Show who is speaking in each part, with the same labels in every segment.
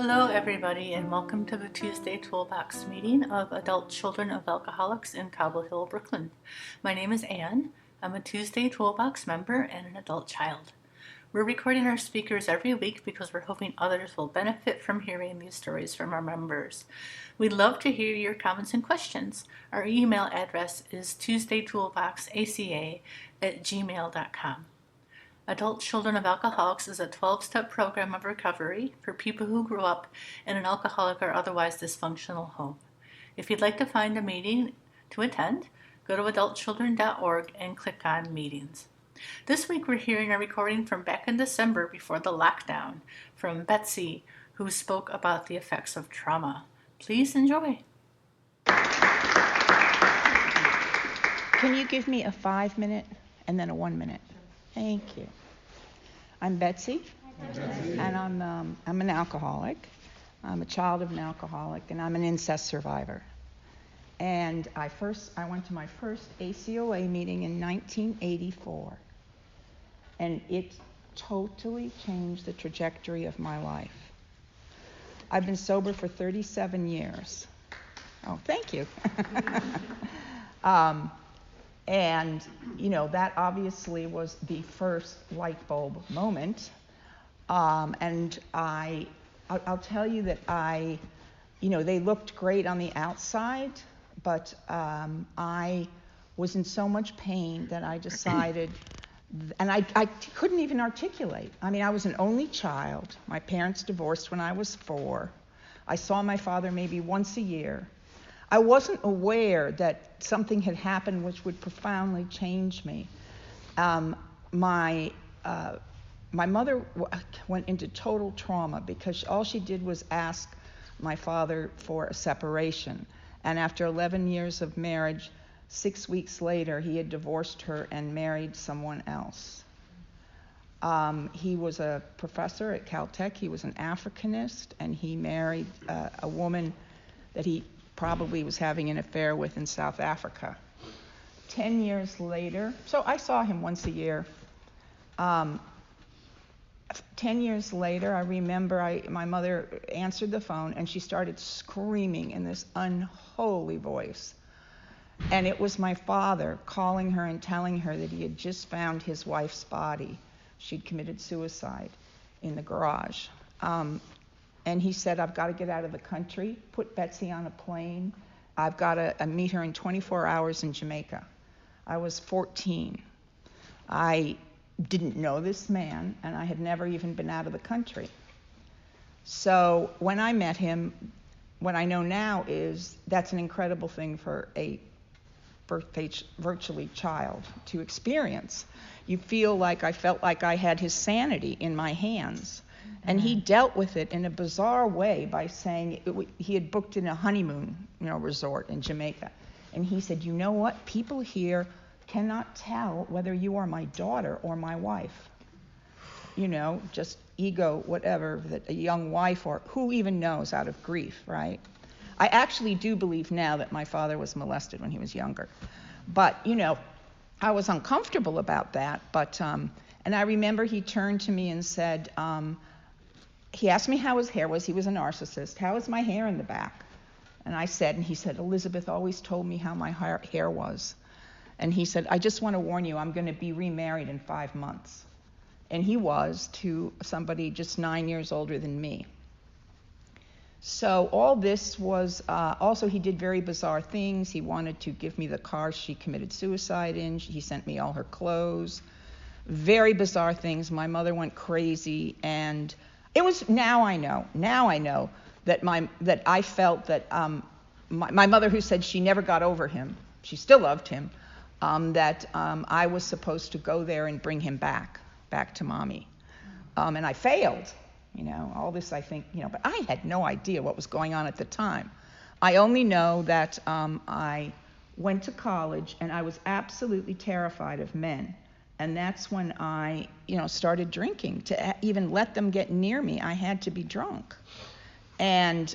Speaker 1: Hello everybody and welcome to the Tuesday Toolbox meeting of Adult Children of Alcoholics in Cobble Hill, Brooklyn. My name is Anne. I'm a Tuesday Toolbox member and an adult child. We're recording our speakers every week because we're hoping others will benefit from hearing these stories from our members. We'd love to hear your comments and questions. Our email address is tuesdaytoolboxaca@gmail.com. Adult Children of Alcoholics is a 12-step program of recovery for people who grew up in an alcoholic or otherwise dysfunctional home. If you'd like to find a meeting to attend, go to adultchildren.org and click on meetings. This week we're hearing a recording from back in December before the lockdown from Betsy, who spoke about the effects of trauma. Please enjoy.
Speaker 2: Can you give me a 5-minute and then a 1-minute? Thank you. I'm Betsy, and I'm an alcoholic. I'm a child of an alcoholic, and I'm an incest survivor. And I went to my first ACA meeting in 1984, and it totally changed the trajectory of my life. I've been sober for 37 years. Oh, thank you. And, that obviously was the first light bulb moment. And I'll tell you that they looked great on the outside, but I was in so much pain that I decided, and I couldn't even articulate. I was an only child. My parents divorced when I was 4. I saw my father maybe once a year. I wasn't aware that something had happened which would profoundly change me. My mother went into total trauma because all she did was ask my father for a separation. And after 11 years of marriage, 6 weeks later, he had divorced her and married someone else. He was a professor at Caltech. He was an Africanist, and he married a woman that he probably was having an affair with in South Africa. 10 years later, so I saw him once a year. 10 years later, I remember my mother answered the phone and she started screaming in this unholy voice. And it was my father calling her and telling her that he had just found his wife's body. She'd committed suicide in the garage. And he said, I've got to get out of the country, put Betsy on a plane. I've got to meet her in 24 hours in Jamaica. I was 14. I didn't know this man, and I had never even been out of the country. So when I met him, what I know now is that's an incredible thing for a virtually child to experience. You feel like I felt like I had his sanity in my hands. And he dealt with it in a bizarre way by saying he had booked in a honeymoon, resort in Jamaica. And he said, you know what? People here cannot tell whether you are my daughter or my wife. Just ego, whatever, that a young wife or who even knows out of grief, right? I actually do believe now that my father was molested when he was younger. But, I was uncomfortable about that. But, and I remember he turned to me and said, he asked me how his hair was. He was a narcissist. How is my hair in the back? And I said, and he said, Elizabeth always told me how my hair was. And he said, I just want to warn you, I'm going to be remarried in 5 months. And he was to somebody just 9 years older than me. So all this was, also he did very bizarre things. He wanted to give me the car she committed suicide in. He sent me all her clothes. Very bizarre things. My mother went crazy, and it was, now I know that I felt that my mother, who said she never got over him, she still loved him, that I was supposed to go there and bring him back to mommy. And I failed, all this I think, but I had no idea what was going on at the time. I only know that I went to college and I was absolutely terrified of men. And that's when I, started drinking. To even let them get near me, I had to be drunk. And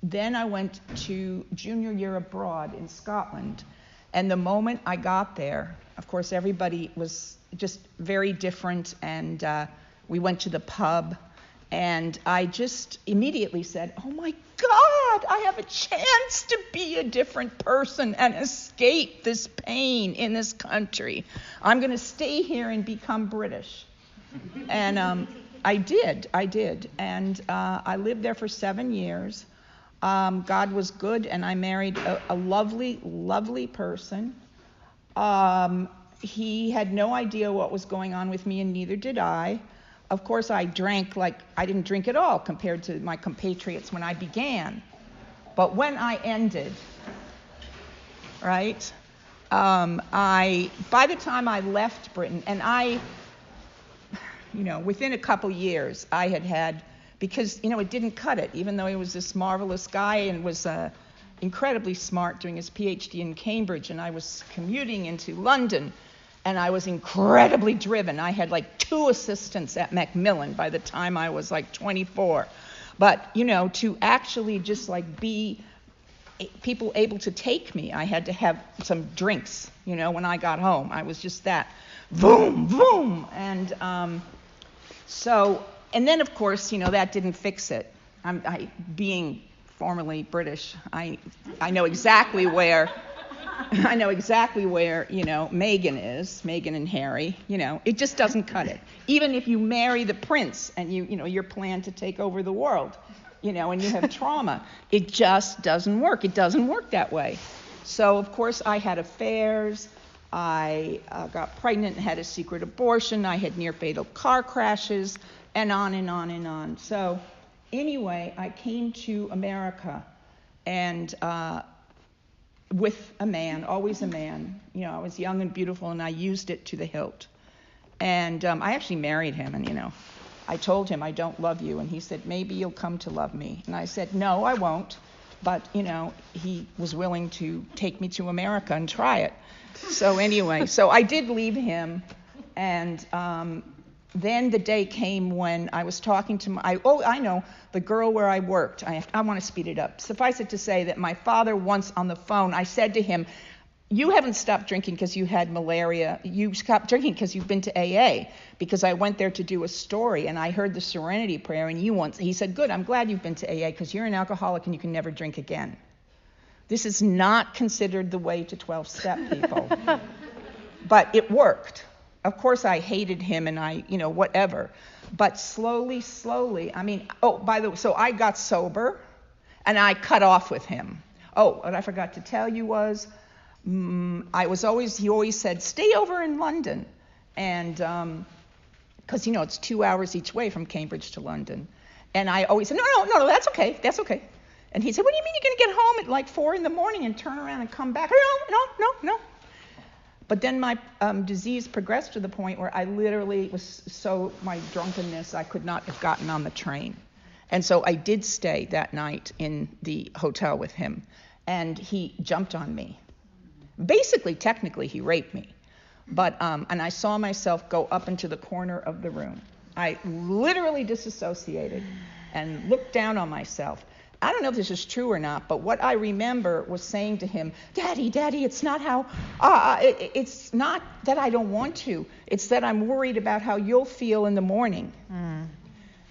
Speaker 2: then I went to junior year abroad in Scotland. And the moment I got there, of course, everybody was just very different. And we went to the pub, And I just immediately said, oh my God, I have a chance to be a different person and escape this pain in this country. I'm going to stay here and become British. And I did. And I lived there for 7 years. God was good, and I married a lovely, lovely person. He had no idea what was going on with me, and neither did I. Of course, I drank like I didn't drink at all compared to my compatriots when I began. But when I ended, right, by the time I left Britain, and within a couple years, I had, because, it didn't cut it, even though he was this marvelous guy and was incredibly smart doing his PhD in Cambridge, and I was commuting into London. And I was incredibly driven. I had like 2 assistants at Macmillan by the time I was like 24. But, to actually just like be people able to take me, I had to have some drinks, when I got home. I was just that, boom, boom. And and then of course, that didn't fix it. Being formerly British, I know exactly where... Meghan and Harry, it just doesn't cut it. Even if you marry the prince and your plan to take over the world, and you have trauma, it just doesn't work. It doesn't work that way. So, of course, I had affairs. I got pregnant and had a secret abortion. I had near-fatal car crashes, and on and on and on. So, anyway, I came to America, and with a man, always a man. I was young and beautiful, and I used it to the hilt. And I actually married him, and, I told him, I don't love you. And he said, maybe you'll come to love me. And I said, no, I won't. But, he was willing to take me to America and try it. So anyway, I did leave him. And then the day came when I was talking to the girl where I worked. I want to speed it up. Suffice it to say that my father once on the phone, I said to him, you haven't stopped drinking because you had malaria. You stopped drinking because you've been to AA. Because I went there to do a story, and I heard the Serenity Prayer, and he said, good, I'm glad you've been to AA because you're an alcoholic and you can never drink again. This is not considered the way to 12-step, people. But it worked. Of course, I hated him and whatever. But slowly, so I got sober and I cut off with him. Oh, what I forgot to tell you was, he always said, stay over in London. And, because, it's 2 hours each way from Cambridge to London. And I always said, no, that's okay. And he said, what do you mean you're going to get home at like 4 a.m. and turn around and come back? No. But then my disease progressed to the point where I literally my drunkenness, I could not have gotten on the train. And so I did stay that night in the hotel with him. And he jumped on me. Basically, technically, he raped me. But, and I saw myself go up into the corner of the room. I literally disassociated and looked down on myself. I don't know if this is true or not, but what I remember was saying to him, Daddy, it's not how, it's not that I don't want to. It's that I'm worried about how you'll feel in the morning. Mm.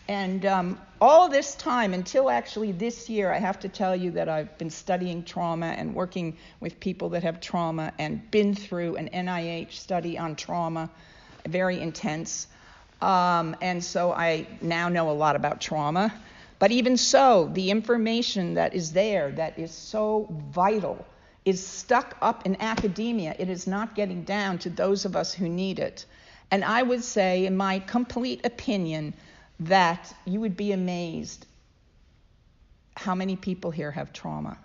Speaker 2: And all this time, until actually this year, I have to tell you that I've been studying trauma and working with people that have trauma and been through an NIH study on trauma, very intense. And so I now know a lot about trauma. But even so, the information that is there, that is so vital, is stuck up in academia. It is not getting down to those of us who need it. And I would say, in my complete opinion, that you would be amazed how many people here have trauma.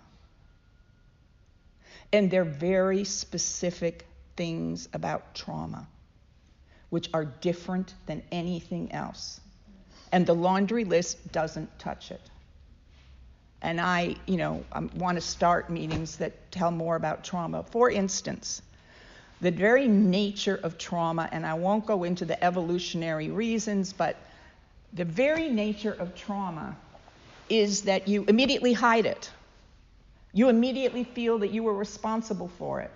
Speaker 2: And they're very specific things about trauma, which are different than anything else. And the laundry list doesn't touch it. And I want to start meetings that tell more about trauma. For instance, the very nature of trauma, and I won't go into the evolutionary reasons, but the very nature of trauma is that you immediately hide it. You immediately feel that you were responsible for it.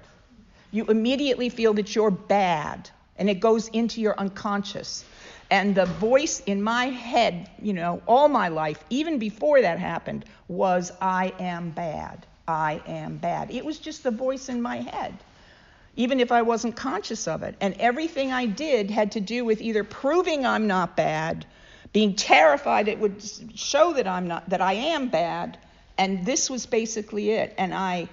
Speaker 2: You immediately feel that you're bad, and it goes into your unconscious. And the voice in my head, all my life, even before that happened, was, I am bad. I am bad. It was just the voice in my head, even if I wasn't conscious of it. And everything I did had to do with either proving I'm not bad, being terrified it would show that I am bad, and this was basically it. And I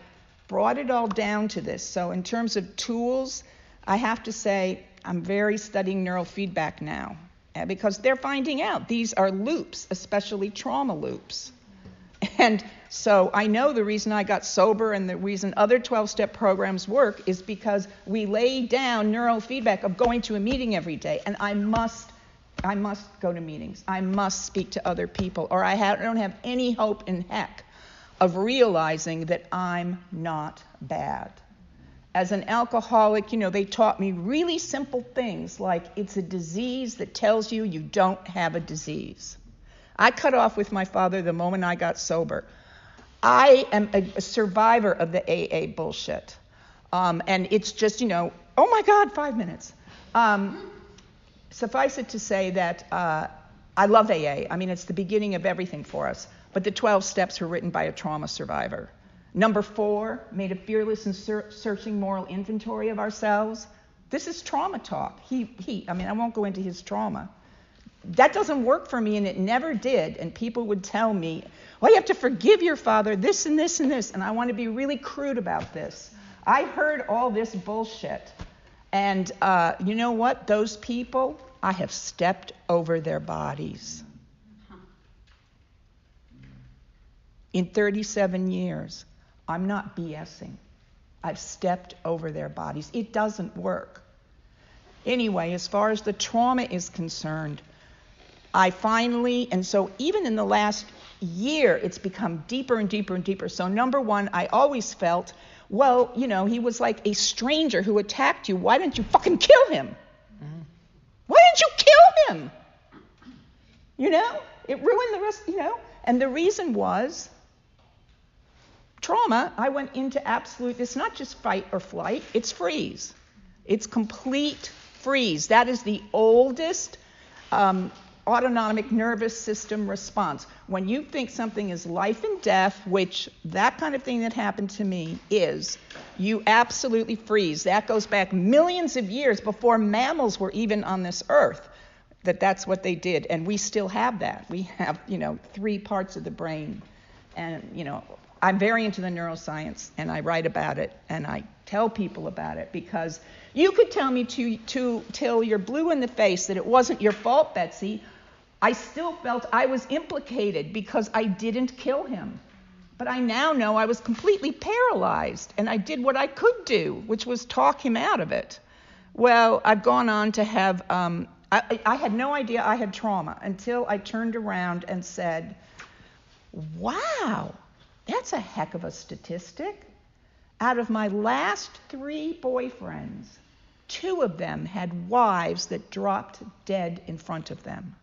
Speaker 2: brought it all down to this. So in terms of tools, I have to say I'm very studying neurofeedback now, because they're finding out these are loops, especially trauma loops. And so I know the reason I got sober and the reason other 12-step programs work is because we lay down neurofeedback of going to a meeting every day. And I must go to meetings. I must speak to other people, or I don't have any hope in heck of realizing that I'm not bad. As an alcoholic, they taught me really simple things like it's a disease that tells you you don't have a disease. I cut off with my father the moment I got sober. I am a survivor of the AA bullshit. And it's just, oh my God, 5 minutes. Suffice it to say that I love AA. I mean, it's the beginning of everything for us. But the 12 steps were written by a trauma survivor. Number 4, made a fearless and searching moral inventory of ourselves. This is trauma talk. I won't go into his trauma. That doesn't work for me, and it never did. And people would tell me, well, you have to forgive your father, this and this and this. And I want to be really crude about this. I heard all this bullshit. And you know what? Those people, I have stepped over their bodies. In 37 years, I'm not BSing. I've stepped over their bodies. It doesn't work. Anyway, as far as the trauma is concerned, I finally, and so even in the last year, it's become deeper and deeper and deeper. So number 1, I always felt, well, he was like a stranger who attacked you. Why didn't you fucking kill him? Mm-hmm. Why didn't you kill him? It ruined the rest, And the reason was trauma. I went into absolute, it's not just fight or flight, it's freeze. It's complete freeze. That is the oldest autonomic nervous system response. When you think something is life and death, which that kind of thing that happened to me is, you absolutely freeze. That goes back millions of years before mammals were even on this earth, that's what they did. And we still have that. We have, 3 parts of the brain. And, I'm very into the neuroscience, and I write about it, and I tell people about it, because you could tell me till you're blue in the face that it wasn't your fault, Betsy. I still felt I was implicated because I didn't kill him. But I now know I was completely paralyzed, and I did what I could do, which was talk him out of it. Well, I've gone on to have, I had no idea I had trauma until I turned around and said, wow, that's a heck of a statistic. Out of my last 3 boyfriends, 2 of them had wives that dropped dead in front of them.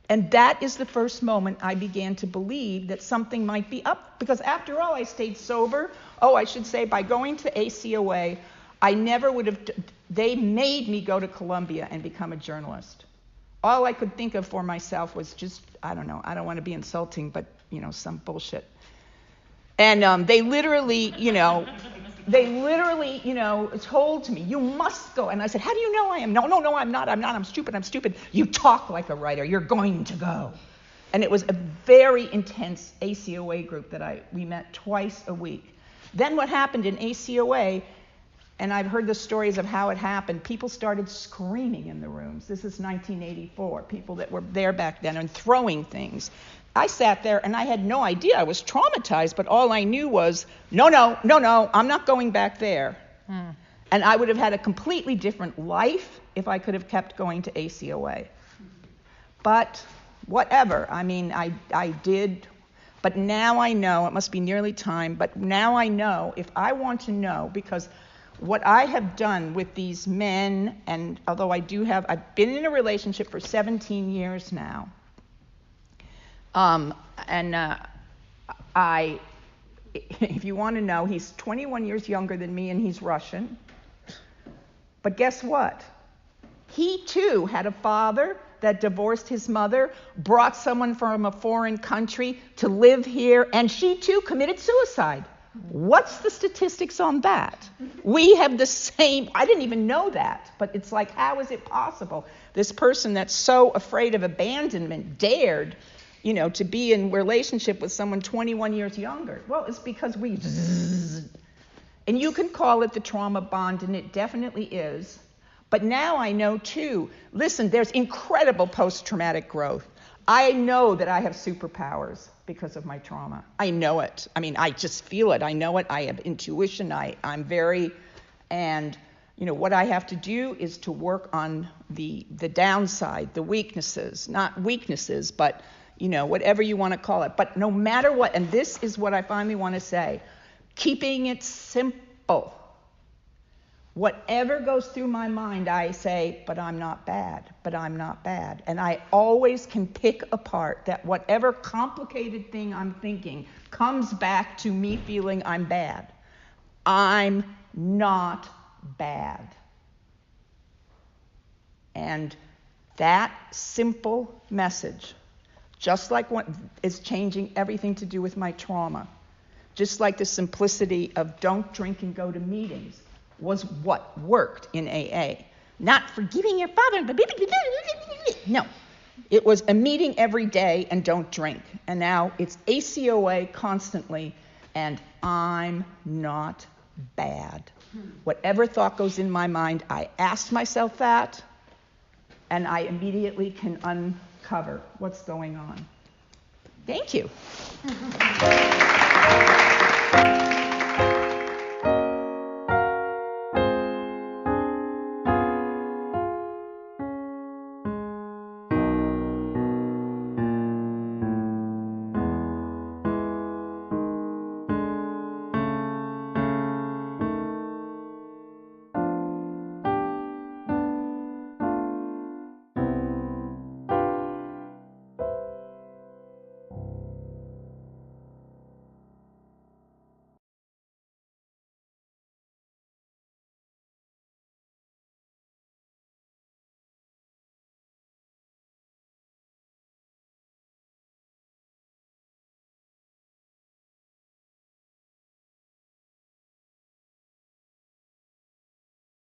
Speaker 2: And that is the first moment I began to believe that something might be up, because after all, I stayed sober. Oh, I should say, by going to ACA, I never would have, they made me go to Columbia and become a journalist. All I could think of for myself was just, I don't know, I don't want to be insulting, but, some bullshit. And they literally, told me, you must go. And I said, how do you know I am? No, I'm not, I'm stupid. You talk like a writer, you're going to go. And it was a very intense ACOA group that we met twice a week. Then what happened in ACOA, and I've heard the stories of how it happened, people started screaming in the rooms. This is 1984, people that were there back then, and throwing things. I sat there and I had no idea. I was traumatized, but all I knew was, no, I'm not going back there. And I would have had a completely different life if I could have kept going to ACOA. But whatever, I did. But now I know, it must be nearly time, but now I know, if I want to know, because what I have done with these men, and although I've been in a relationship for 17 years now, if you want to know, he's 21 years younger than me, and he's Russian. But guess what? He too had a father that divorced his mother, brought someone from a foreign country to live here, and she too committed suicide. What's the statistics on that? We have the same, I didn't even know that, but it's like, how is it possible? This person that's so afraid of abandonment dared, to be in relationship with someone 21 years younger. Well, it's because and you can call it the trauma bond, and it definitely is. But now I know too, listen, there's incredible post-traumatic growth. I know that I have superpowers because of my trauma. I know it. I mean, I just feel it. I know it. I have intuition. I'm very, and what I have to do is to work on the downside, the weaknesses, not weaknesses, but whatever you want to call it. But no matter what, and this is what I finally want to say, keeping it simple. Whatever goes through my mind, I say, but I'm not bad, but I'm not bad. And I always can pick apart that whatever complicated thing I'm thinking comes back to me feeling I'm bad. I'm not bad. And that simple message, just like what is changing everything to do with my trauma, just like the simplicity of don't drink and go to meetings, was what worked in AA. Not forgiving your father. No. It was a meeting every day and don't drink. And now it's ACOA constantly, and I'm not bad. Whatever thought goes in my mind, I ask myself that, and I immediately can uncover what's going on. Thank you.